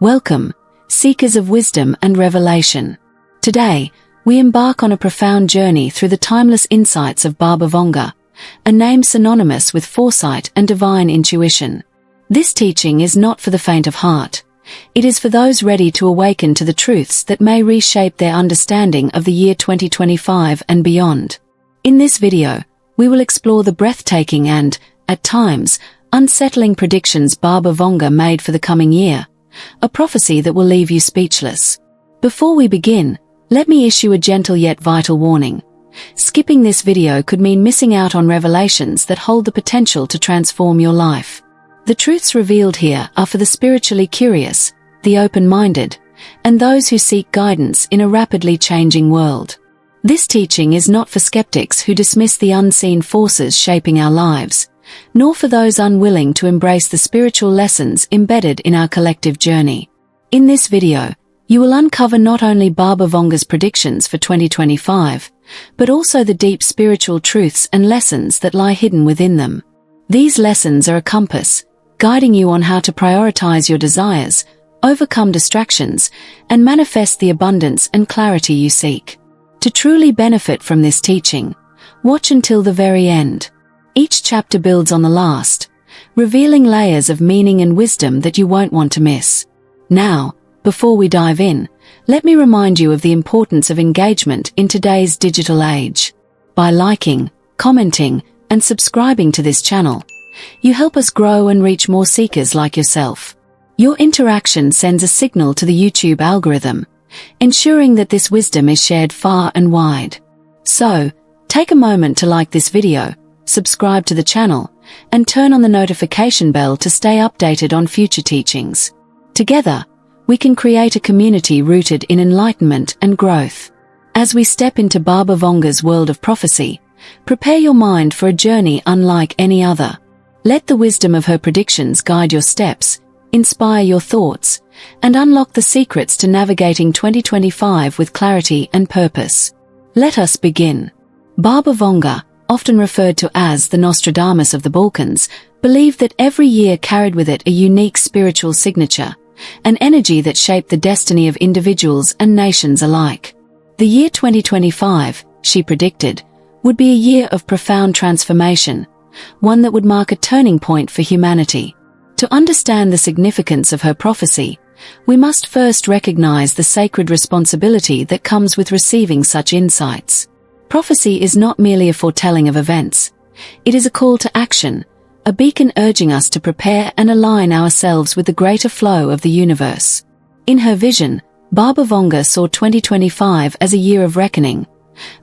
Welcome, seekers of wisdom and revelation. Today, we embark on a profound journey through the timeless insights of Baba Vanga, a name synonymous with foresight and divine intuition. This teaching is not for the faint of heart. It is for those ready to awaken to the truths that may reshape their understanding of the year 2025 and beyond. In this video, we will explore the breathtaking and, at times, unsettling predictions Baba Vanga made for the coming year, a prophecy that will leave you speechless. Before we begin, let me issue a gentle yet vital warning. Skipping this video could mean missing out on revelations that hold the potential to transform your life. The truths revealed here are for the spiritually curious, the open-minded, and those who seek guidance in a rapidly changing world. This teaching is not for skeptics who dismiss the unseen forces shaping our lives, nor for those unwilling to embrace the spiritual lessons embedded in our collective journey. In this video, you will uncover not only Baba Vanga's predictions for 2025, but also the deep spiritual truths and lessons that lie hidden within them. These lessons are a compass, guiding you on how to prioritize your desires, overcome distractions, and manifest the abundance and clarity you seek. To truly benefit from this teaching, watch until the very end. Each chapter builds on the last, revealing layers of meaning and wisdom that you won't want to miss. Now, before we dive in, let me remind you of the importance of engagement in today's digital age. By liking, commenting, and subscribing to this channel, you help us grow and reach more seekers like yourself. Your interaction sends a signal to the YouTube algorithm, ensuring that this wisdom is shared far and wide. So, take a moment to like this video, subscribe to the channel, and turn on the notification bell to stay updated on future teachings. Together, we can create a community rooted in enlightenment and growth. As we step into Baba Vanga's world of prophecy, prepare your mind for a journey unlike any other. Let the wisdom of her predictions guide your steps, inspire your thoughts, and unlock the secrets to navigating 2025 with clarity and purpose. Let us begin. Baba Vanga, often referred to as the Nostradamus of the Balkans, believed that every year carried with it a unique spiritual signature, an energy that shaped the destiny of individuals and nations alike. The year 2025, she predicted, would be a year of profound transformation, one that would mark a turning point for humanity. To understand the significance of her prophecy, we must first recognize the sacred responsibility that comes with receiving such insights. Prophecy is not merely a foretelling of events. It is a call to action, a beacon urging us to prepare and align ourselves with the greater flow of the universe. In her vision, Baba Vanga saw 2025 as a year of reckoning,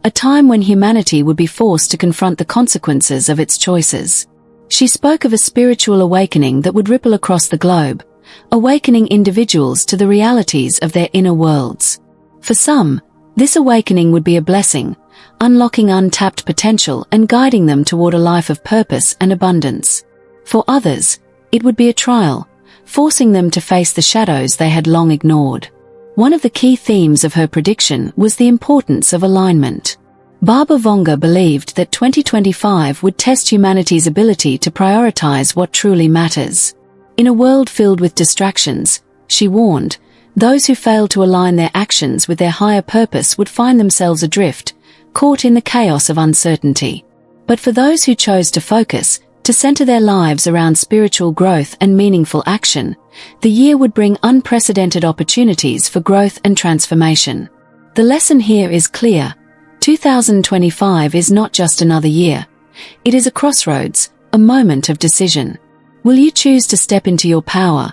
a time when humanity would be forced to confront the consequences of its choices. She spoke of a spiritual awakening that would ripple across the globe, awakening individuals to the realities of their inner worlds. For some, this awakening would be a blessing, unlocking untapped potential and guiding them toward a life of purpose and abundance. For others, it would be a trial, forcing them to face the shadows they had long ignored. One of the key themes of her prediction was the importance of alignment. Baba Vanga believed that 2025 would test humanity's ability to prioritize what truly matters. In a world filled with distractions, she warned, those who failed to align their actions with their higher purpose would find themselves adrift, caught in the chaos of uncertainty. But for those who chose to focus, to center their lives around spiritual growth and meaningful action, the year would bring unprecedented opportunities for growth and transformation. The lesson here is clear. 2025 is not just another year. It is a crossroads, a moment of decision. Will you choose to step into your power,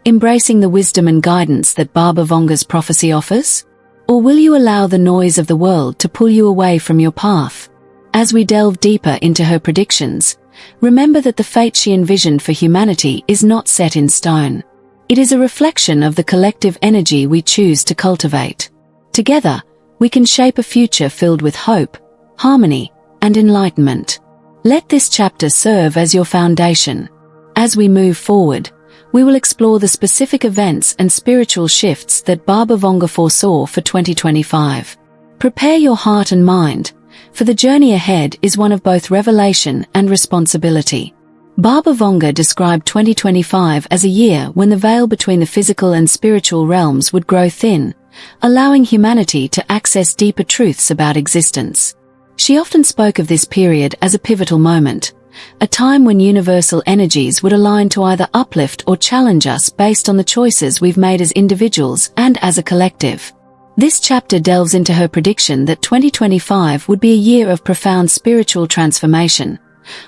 embracing the wisdom and guidance that Baba Vanga's prophecy offers? Or will you allow the noise of the world to pull you away from your path? As we delve deeper into her predictions, remember that the fate she envisioned for humanity is not set in stone. It is a reflection of the collective energy we choose to cultivate. Together, we can shape a future filled with hope, harmony, and enlightenment. Let this chapter serve as your foundation. As we move forward, we will explore the specific events and spiritual shifts that Baba Vanga foresaw for 2025. Prepare your heart and mind, for the journey ahead is one of both revelation and responsibility. Baba Vanga described 2025 as a year when the veil between the physical and spiritual realms would grow thin, allowing humanity to access deeper truths about existence. She often spoke of this period as a pivotal moment, a time when universal energies would align to either uplift or challenge us based on the choices we've made as individuals and as a collective. This chapter delves into her prediction that 2025 would be a year of profound spiritual transformation,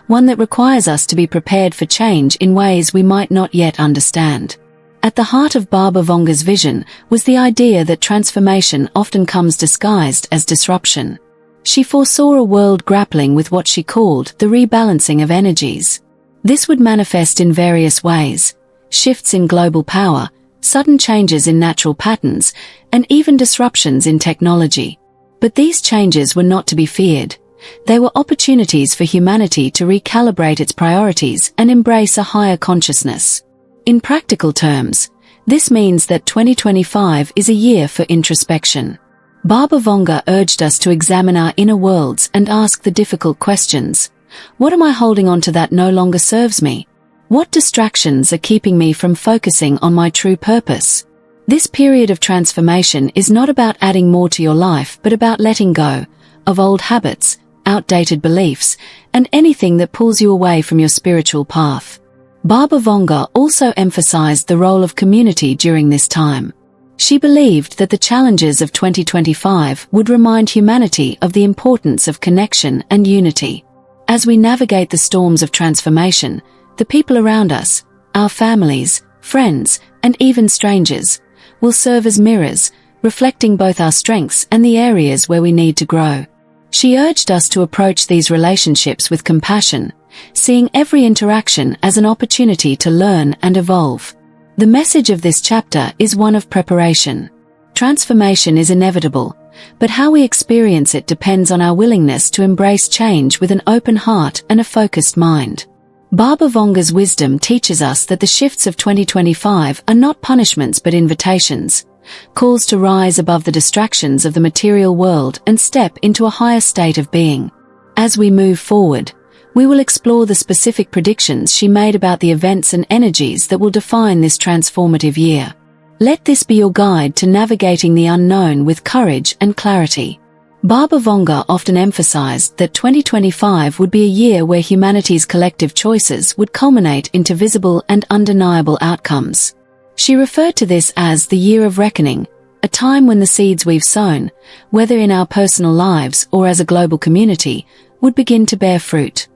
one that requires us to be prepared for change in ways we might not yet understand. At the heart of Baba Vanga's vision was the idea that transformation often comes disguised as disruption. She foresaw a world grappling with what she called the rebalancing of energies. This would manifest in various ways: shifts in global power, sudden changes in natural patterns, and even disruptions in technology. But these changes were not to be feared. They were opportunities for humanity to recalibrate its priorities and embrace a higher consciousness. In practical terms, this means that 2025 is a year for introspection. Baba Vanga urged us to examine our inner worlds and ask the difficult questions. What am I holding on to that no longer serves me? What distractions are keeping me from focusing on my true purpose? This period of transformation is not about adding more to your life, but about letting go of old habits, outdated beliefs, and anything that pulls you away from your spiritual path. Baba Vanga also emphasized the role of community during this time. She believed that the challenges of 2025 would remind humanity of the importance of connection and unity. As we navigate the storms of transformation, the people around us, our families, friends, and even strangers, will serve as mirrors, reflecting both our strengths and the areas where we need to grow. She urged us to approach these relationships with compassion, seeing every interaction as an opportunity to learn and evolve. The message of this chapter is one of preparation. Transformation is inevitable, but how we experience it depends on our willingness to embrace change with an open heart and a focused mind. Baba Vanga's wisdom teaches us that the shifts of 2025 are not punishments but invitations, calls to rise above the distractions of the material world and step into a higher state of being. As we move forward, we will explore the specific predictions she made about the events and energies that will define this transformative year. Let this be your guide to navigating the unknown with courage and clarity. Baba Vanga often emphasized that 2025 would be a year where humanity's collective choices would culminate into visible and undeniable outcomes. She referred to this as the year of reckoning, a time when the seeds we've sown, whether in our personal lives or as a global community, would begin to bear fruit.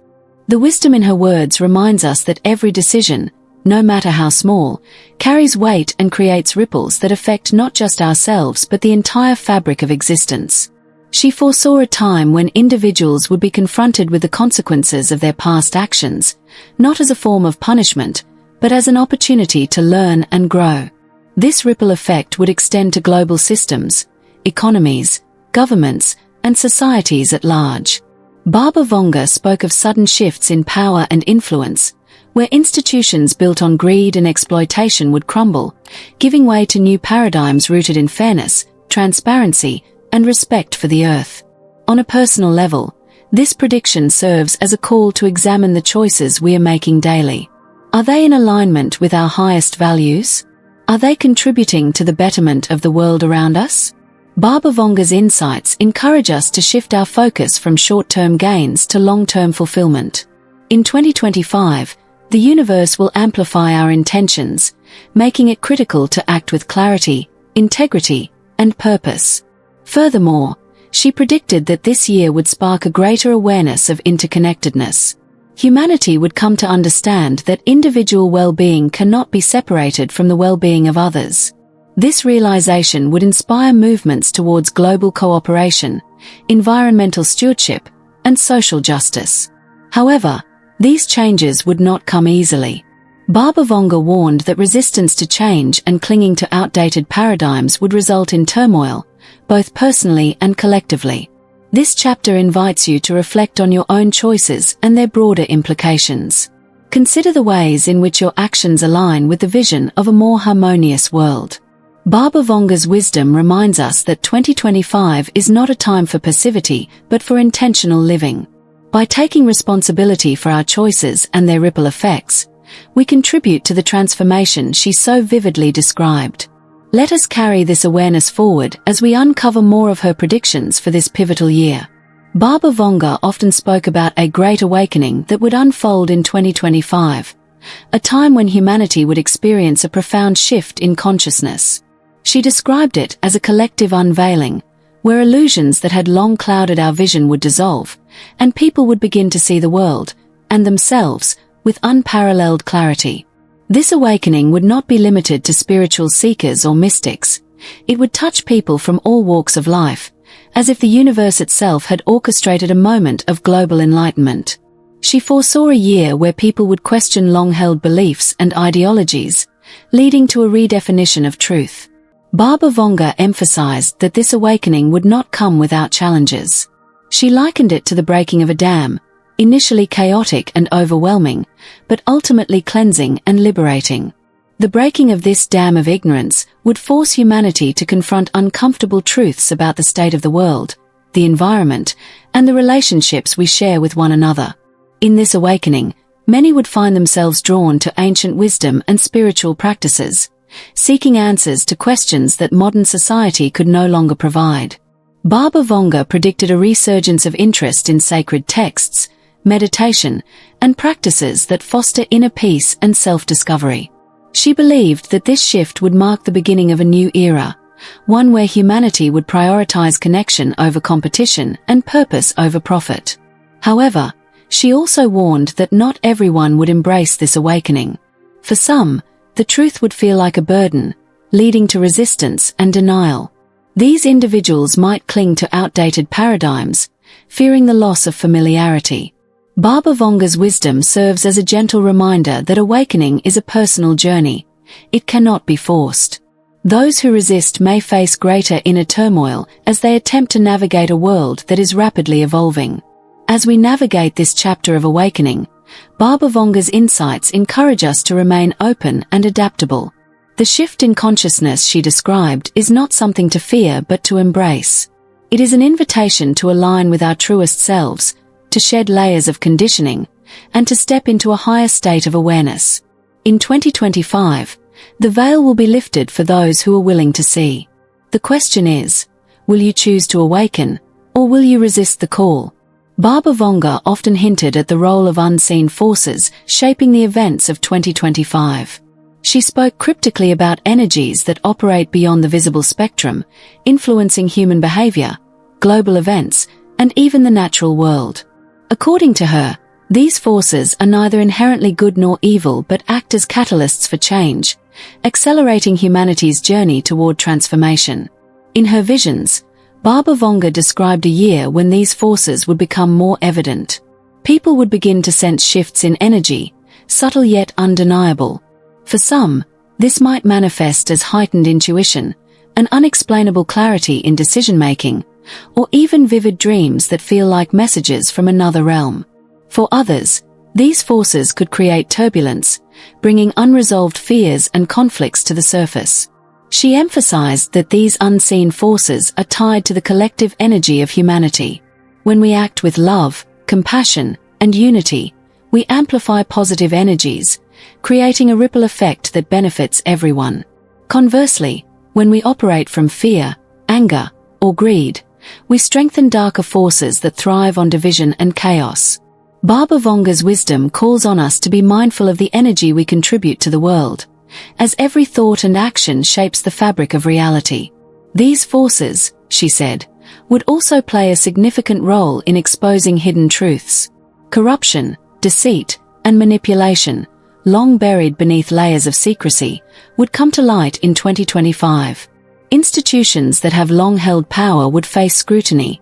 The wisdom in her words reminds us that every decision, no matter how small, carries weight and creates ripples that affect not just ourselves but the entire fabric of existence. She foresaw a time when individuals would be confronted with the consequences of their past actions, not as a form of punishment, but as an opportunity to learn and grow. This ripple effect would extend to global systems, economies, governments, and societies at large. Baba Vanga spoke of sudden shifts in power and influence, where institutions built on greed and exploitation would crumble, giving way to new paradigms rooted in fairness, transparency, and respect for the earth. On a personal level, this prediction serves as a call to examine the choices we are making daily. Are they in alignment with our highest values? Are they contributing to the betterment of the world around us? Baba Vanga's insights encourage us to shift our focus from short-term gains to long-term fulfillment. In 2025, the universe will amplify our intentions, making it critical to act with clarity, integrity, and purpose. Furthermore, she predicted that this year would spark a greater awareness of interconnectedness. Humanity would come to understand that individual well-being cannot be separated from the well-being of others. This realization would inspire movements towards global cooperation, environmental stewardship, and social justice. However, these changes would not come easily. Baba Vanga warned that resistance to change and clinging to outdated paradigms would result in turmoil, both personally and collectively. This chapter invites you to reflect on your own choices and their broader implications. Consider the ways in which your actions align with the vision of a more harmonious world. Baba Vanga's wisdom reminds us that 2025 is not a time for passivity, but for intentional living. By taking responsibility for our choices and their ripple effects, we contribute to the transformation she so vividly described. Let us carry this awareness forward as we uncover more of her predictions for this pivotal year. Baba Vanga often spoke about a great awakening that would unfold in 2025, a time when humanity would experience a profound shift in consciousness. She described it as a collective unveiling, where illusions that had long clouded our vision would dissolve, and people would begin to see the world, and themselves, with unparalleled clarity. This awakening would not be limited to spiritual seekers or mystics. It would touch people from all walks of life, as if the universe itself had orchestrated a moment of global enlightenment. She foresaw a year where people would question long-held beliefs and ideologies, leading to a redefinition of truth. Baba Vanga emphasized that this awakening would not come without challenges. She likened it to the breaking of a dam, initially chaotic and overwhelming, but ultimately cleansing and liberating. The breaking of this dam of ignorance would force humanity to confront uncomfortable truths about the state of the world, the environment, and the relationships we share with one another. In this awakening, many would find themselves drawn to ancient wisdom and spiritual practices, seeking answers to questions that modern society could no longer provide. Baba Vanga predicted a resurgence of interest in sacred texts, meditation, and practices that foster inner peace and self-discovery. She believed that this shift would mark the beginning of a new era, one where humanity would prioritize connection over competition and purpose over profit. However, she also warned that not everyone would embrace this awakening. For some, the truth would feel like a burden, leading to resistance and denial. These individuals might cling to outdated paradigms, fearing the loss of familiarity. Baba Vanga's wisdom serves as a gentle reminder that awakening is a personal journey. It cannot be forced. Those who resist may face greater inner turmoil as they attempt to navigate a world that is rapidly evolving. As we navigate this chapter of awakening, Baba Vanga's insights encourage us to remain open and adaptable. The shift in consciousness she described is not something to fear but to embrace. It is an invitation to align with our truest selves, to shed layers of conditioning, and to step into a higher state of awareness. In 2025, the veil will be lifted for those who are willing to see. The question is, will you choose to awaken, or will you resist the call? Baba Vanga often hinted at the role of unseen forces shaping the events of 2025. She spoke cryptically about energies that operate beyond the visible spectrum, influencing human behavior, global events, and even the natural world. According to her, these forces are neither inherently good nor evil but act as catalysts for change, accelerating humanity's journey toward transformation. In her visions, Baba Vanga described a year when these forces would become more evident. People would begin to sense shifts in energy, subtle yet undeniable. For some, this might manifest as heightened intuition, an unexplainable clarity in decision-making, or even vivid dreams that feel like messages from another realm. For others, these forces could create turbulence, bringing unresolved fears and conflicts to the surface. She emphasized that these unseen forces are tied to the collective energy of humanity. When we act with love, compassion, and unity, we amplify positive energies, creating a ripple effect that benefits everyone. Conversely, when we operate from fear, anger, or greed, we strengthen darker forces that thrive on division and chaos. Baba Vanga's wisdom calls on us to be mindful of the energy we contribute to the world, as every thought and action shapes the fabric of reality. These forces, she said, would also play a significant role in exposing hidden truths. Corruption, deceit, and manipulation, long buried beneath layers of secrecy, would come to light in 2025. Institutions that have long held power would face scrutiny,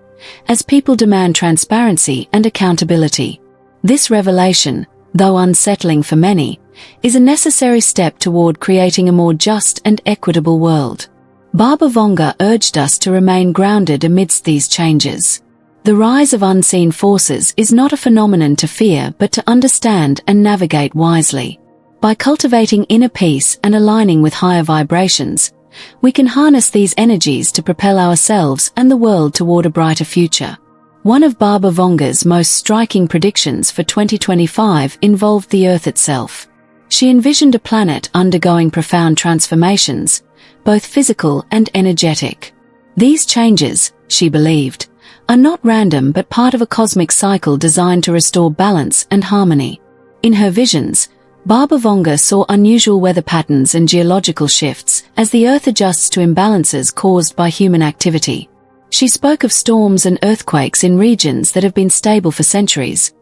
as people demand transparency and accountability. This revelation, though unsettling for many, is a necessary step toward creating a more just and equitable world. Baba Vanga urged us to remain grounded amidst these changes. The rise of unseen forces is not a phenomenon to fear but to understand and navigate wisely. By cultivating inner peace and aligning with higher vibrations, we can harness these energies to propel ourselves and the world toward a brighter future. One of Baba Vanga's most striking predictions for 2025 involved the Earth itself. She envisioned a planet undergoing profound transformations, both physical and energetic. These changes, she believed, are not random but part of a cosmic cycle designed to restore balance and harmony. In her visions, Baba Vanga saw unusual weather patterns and geological shifts as the Earth adjusts to imbalances caused by human activity. She spoke of storms and earthquakes in regions that have been stable for centuries,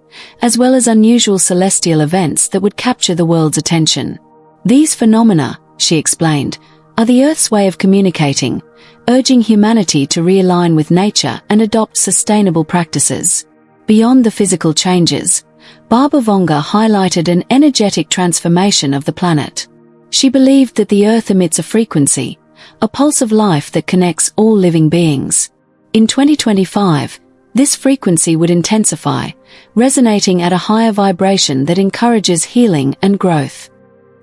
as well as unusual celestial events that would capture the world's attention. These phenomena, she explained, are the Earth's way of communicating, urging humanity to realign with nature and adopt sustainable practices. Beyond the physical changes, Baba Vanga highlighted an energetic transformation of the planet. She believed that the Earth emits a frequency, a pulse of life that connects all living beings. In 2025, this frequency would intensify, resonating at a higher vibration that encourages healing and growth.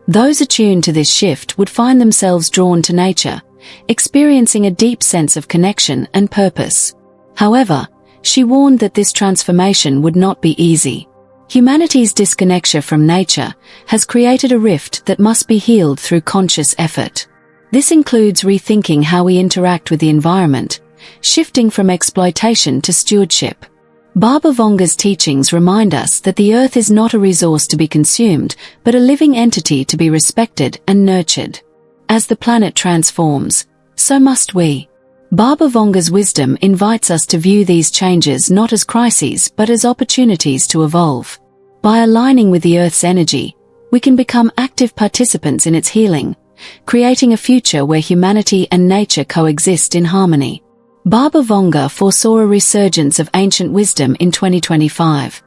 Those attuned to this shift would find themselves drawn to nature, experiencing a deep sense of connection and purpose. However, she warned that this transformation would not be easy. Humanity's disconnection from nature has created a rift that must be healed through conscious effort. This includes rethinking how we interact with the environment, shifting from exploitation to stewardship. Baba Vanga's teachings remind us that the Earth is not a resource to be consumed, but a living entity to be respected and nurtured. As the planet transforms, so must we. Baba Vanga's wisdom invites us to view these changes not as crises but as opportunities to evolve. By aligning with the Earth's energy, we can become active participants in its healing, creating a future where humanity and nature coexist in harmony. Baba Vanga foresaw a resurgence of ancient wisdom in 2025,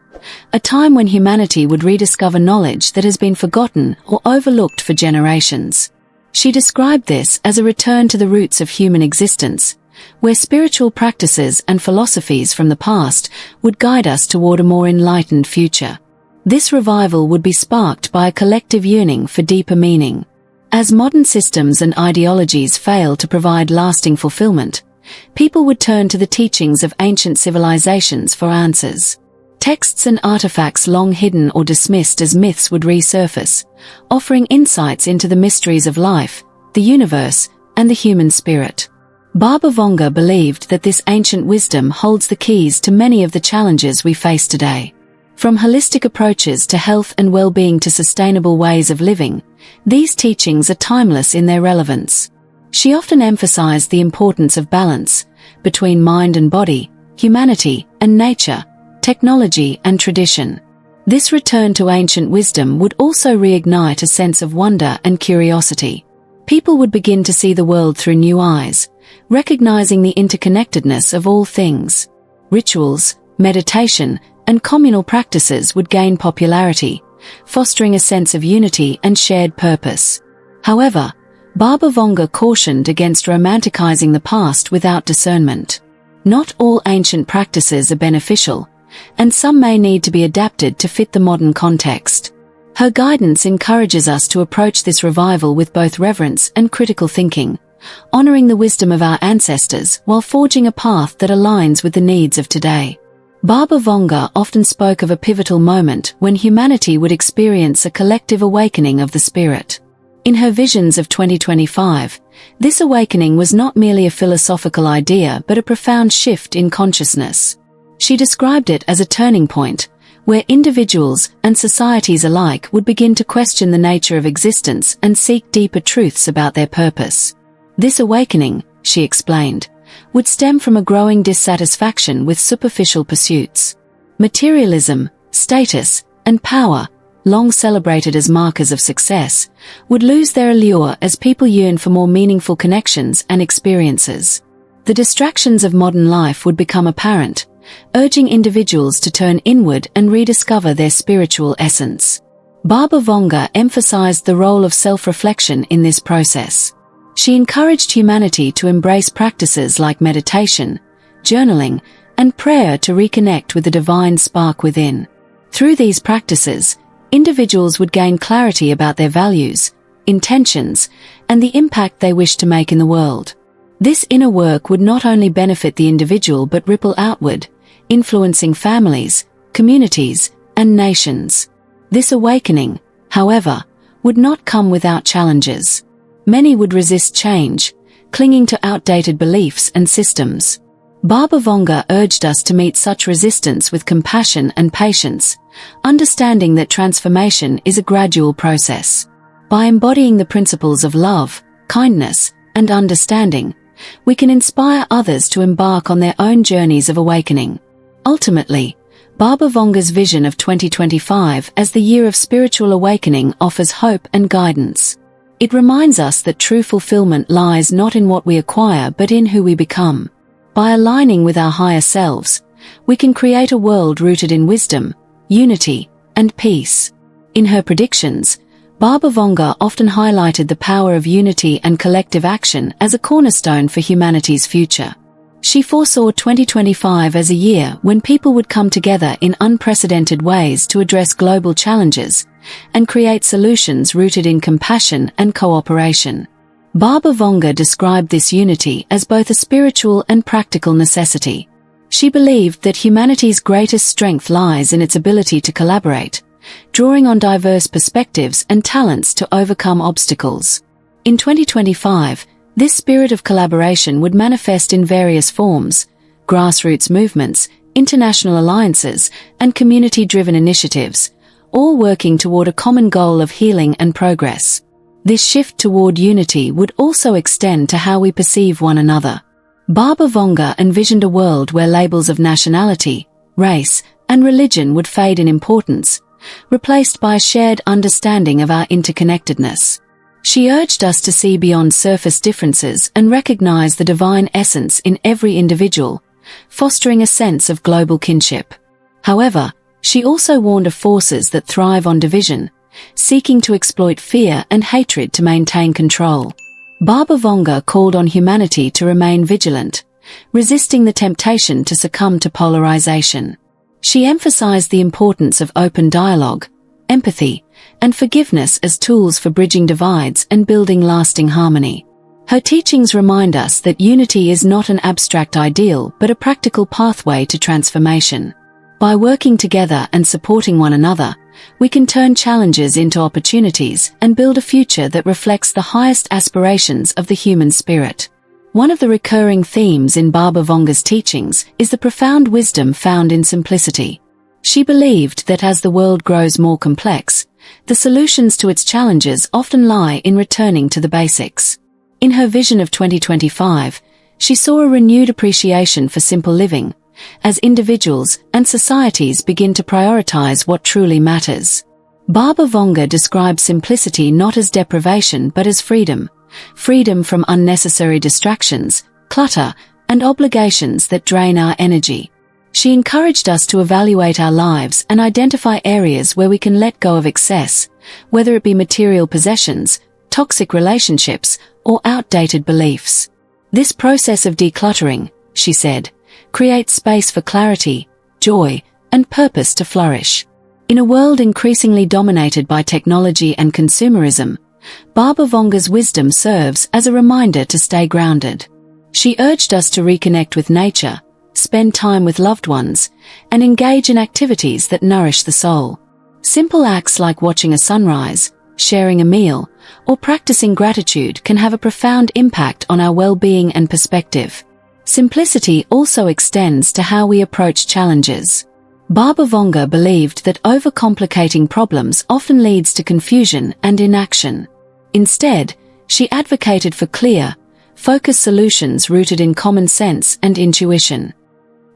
a time when humanity would rediscover knowledge that has been forgotten or overlooked for generations. She described this as a return to the roots of human existence, where spiritual practices and philosophies from the past would guide us toward a more enlightened future. This revival would be sparked by a collective yearning for deeper meaning. As modern systems and ideologies fail to provide lasting fulfillment, people would turn to the teachings of ancient civilizations for answers. Texts and artifacts long hidden or dismissed as myths would resurface, offering insights into the mysteries of life, the universe, and the human spirit. Baba Vanga believed that this ancient wisdom holds the keys to many of the challenges we face today. From holistic approaches to health and well-being to sustainable ways of living, these teachings are timeless in their relevance. She often emphasized the importance of balance between mind and body, humanity and nature, technology and tradition. This return to ancient wisdom would also reignite a sense of wonder and curiosity. People would begin to see the world through new eyes, recognizing the interconnectedness of all things. Rituals, meditation, and communal practices would gain popularity, fostering a sense of unity and shared purpose. However, Baba Vanga cautioned against romanticizing the past without discernment. Not all ancient practices are beneficial, and some may need to be adapted to fit the modern context. Her guidance encourages us to approach this revival with both reverence and critical thinking, honoring the wisdom of our ancestors while forging a path that aligns with the needs of today. Baba Vanga often spoke of a pivotal moment when humanity would experience a collective awakening of the spirit. In her visions of 2025, this awakening was not merely a philosophical idea but a profound shift in consciousness. She described it as a turning point, where individuals and societies alike would begin to question the nature of existence and seek deeper truths about their purpose. This awakening, she explained, would stem from a growing dissatisfaction with superficial pursuits. Materialism, status, and power, long celebrated as markers of success, would lose their allure as people yearn for more meaningful connections and experiences. The distractions of modern life would become apparent, urging individuals to turn inward and rediscover their spiritual essence. Baba Vanga emphasized the role of self-reflection in this process. She encouraged humanity to embrace practices like meditation, journaling, and prayer to reconnect with the divine spark within. Through these practices, individuals would gain clarity about their values, intentions, and the impact they wish to make in the world. This inner work would not only benefit the individual but ripple outward, influencing families, communities, and nations. This awakening, however, would not come without challenges. Many would resist change, clinging to outdated beliefs and systems. Baba Vanga urged us to meet such resistance with compassion and patience, understanding that transformation is a gradual process. By embodying the principles of love, kindness, and understanding, we can inspire others to embark on their own journeys of awakening. Ultimately, Baba Vanga's vision of 2025 as the year of spiritual awakening offers hope and guidance. It reminds us that true fulfillment lies not in what we acquire but in who we become. By aligning with our higher selves, we can create a world rooted in wisdom, unity, and peace. In her predictions, Baba Vanga often highlighted the power of unity and collective action as a cornerstone for humanity's future. She foresaw 2025 as a year when people would come together in unprecedented ways to address global challenges and create solutions rooted in compassion and cooperation. Baba Vanga described this unity as both a spiritual and practical necessity. She believed that humanity's greatest strength lies in its ability to collaborate, drawing on diverse perspectives and talents to overcome obstacles. In 2025, this spirit of collaboration would manifest in various forms: grassroots movements, international alliances, and community-driven initiatives, all working toward a common goal of healing and progress. This shift toward unity would also extend to how we perceive one another. Baba Vanga envisioned a world where labels of nationality, race, and religion would fade in importance, replaced by a shared understanding of our interconnectedness. She urged us to see beyond surface differences and recognize the divine essence in every individual, fostering a sense of global kinship. However, she also warned of forces that thrive on division, seeking to exploit fear and hatred to maintain control. Baba Vanga called on humanity to remain vigilant, resisting the temptation to succumb to polarization. She emphasized the importance of open dialogue, empathy, and forgiveness as tools for bridging divides and building lasting harmony. Her teachings remind us that unity is not an abstract ideal but a practical pathway to transformation. By working together and supporting one another, we can turn challenges into opportunities and build a future that reflects the highest aspirations of the human spirit. One of the recurring themes in Baba Vanga's teachings is the profound wisdom found in simplicity. She believed that as the world grows more complex, the solutions to its challenges often lie in returning to the basics. In her vision of 2025, she saw a renewed appreciation for simple living, as individuals and societies begin to prioritize what truly matters. Baba Vanga described simplicity not as deprivation but as freedom from unnecessary distractions, clutter, and obligations that drain our energy. She encouraged us to evaluate our lives and identify areas where we can let go of excess, whether it be material possessions, toxic relationships, or outdated beliefs. This process of decluttering, she said, creates space for clarity, joy, and purpose to flourish. In a world increasingly dominated by technology and consumerism, Baba Vanga's wisdom serves as a reminder to stay grounded. She urged us to reconnect with nature, spend time with loved ones, and engage in activities that nourish the soul. Simple acts like watching a sunrise, sharing a meal, or practicing gratitude can have a profound impact on our well-being and perspective. Simplicity also extends to how we approach challenges. Baba Vanga believed that overcomplicating problems often leads to confusion and inaction. Instead, she advocated for clear, focused solutions rooted in common sense and intuition.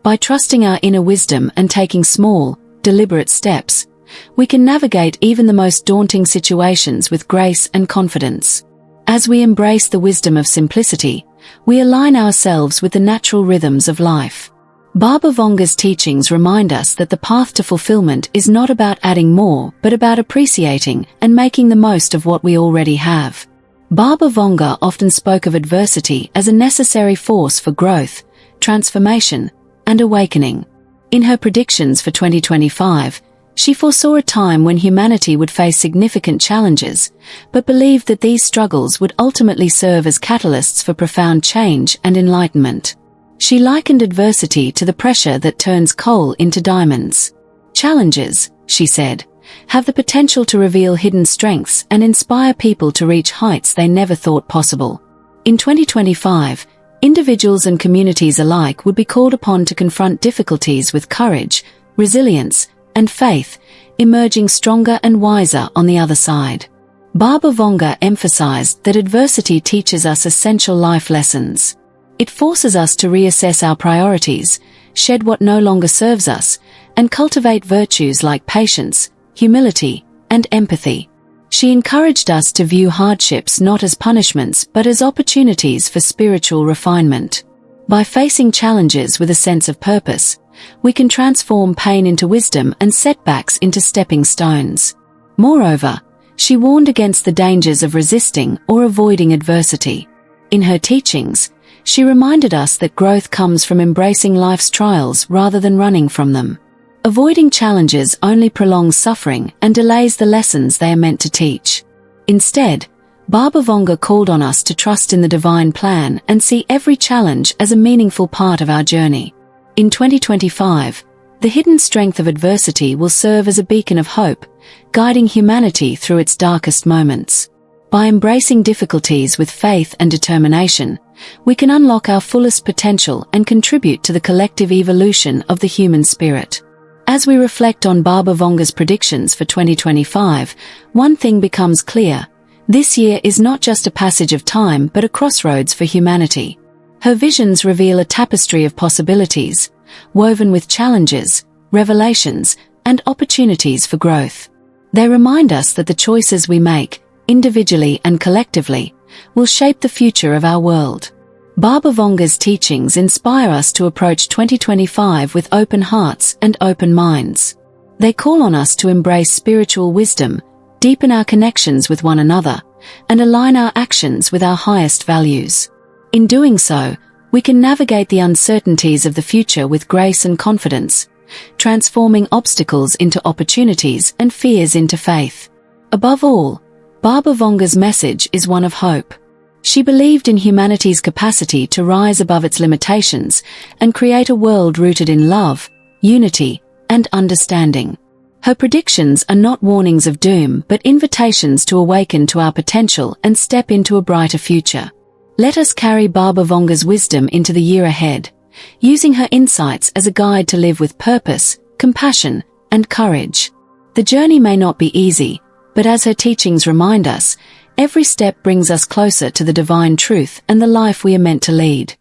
By trusting our inner wisdom and taking small, deliberate steps, we can navigate even the most daunting situations with grace and confidence. As we embrace the wisdom of simplicity, we align ourselves with the natural rhythms of life. Baba Vanga's teachings remind us that the path to fulfillment is not about adding more but about appreciating and making the most of what we already have. Baba Vanga often spoke of adversity as a necessary force for growth, transformation, and awakening. In her predictions for 2025, she foresaw a time when humanity would face significant challenges, but believed that these struggles would ultimately serve as catalysts for profound change and enlightenment. She likened adversity to the pressure that turns coal into diamonds. Challenges, she said, have the potential to reveal hidden strengths and inspire people to reach heights they never thought possible. In 2025, individuals and communities alike would be called upon to confront difficulties with courage, resilience, and faith, emerging stronger and wiser on the other side. Baba Vanga emphasized that adversity teaches us essential life lessons. It forces us to reassess our priorities, shed what no longer serves us, and cultivate virtues like patience, humility, and empathy. She encouraged us to view hardships not as punishments but as opportunities for spiritual refinement. By facing challenges with a sense of purpose, we can transform pain into wisdom and setbacks into stepping stones. Moreover, she warned against the dangers of resisting or avoiding adversity. In her teachings, she reminded us that growth comes from embracing life's trials rather than running from them. Avoiding challenges only prolongs suffering and delays the lessons they are meant to teach. Instead, Baba Vanga called on us to trust in the divine plan and see every challenge as a meaningful part of our journey. In 2025, the hidden strength of adversity will serve as a beacon of hope, guiding humanity through its darkest moments. By embracing difficulties with faith and determination, we can unlock our fullest potential and contribute to the collective evolution of the human spirit. As we reflect on Baba Vanga's predictions for 2025, one thing becomes clear: this year is not just a passage of time but a crossroads for humanity. Her visions reveal a tapestry of possibilities, woven with challenges, revelations, and opportunities for growth. They remind us that the choices we make, individually and collectively, will shape the future of our world. Baba Vanga's teachings inspire us to approach 2025 with open hearts and open minds. They call on us to embrace spiritual wisdom, deepen our connections with one another, and align our actions with our highest values. In doing so, we can navigate the uncertainties of the future with grace and confidence, transforming obstacles into opportunities and fears into faith. Above all, Baba Vanga's message is one of hope. She believed in humanity's capacity to rise above its limitations and create a world rooted in love, unity, and understanding. Her predictions are not warnings of doom but invitations to awaken to our potential and step into a brighter future. Let us carry Baba Vanga's wisdom into the year ahead, using her insights as a guide to live with purpose, compassion, and courage. The journey may not be easy, but as her teachings remind us, every step brings us closer to the divine truth and the life we are meant to lead.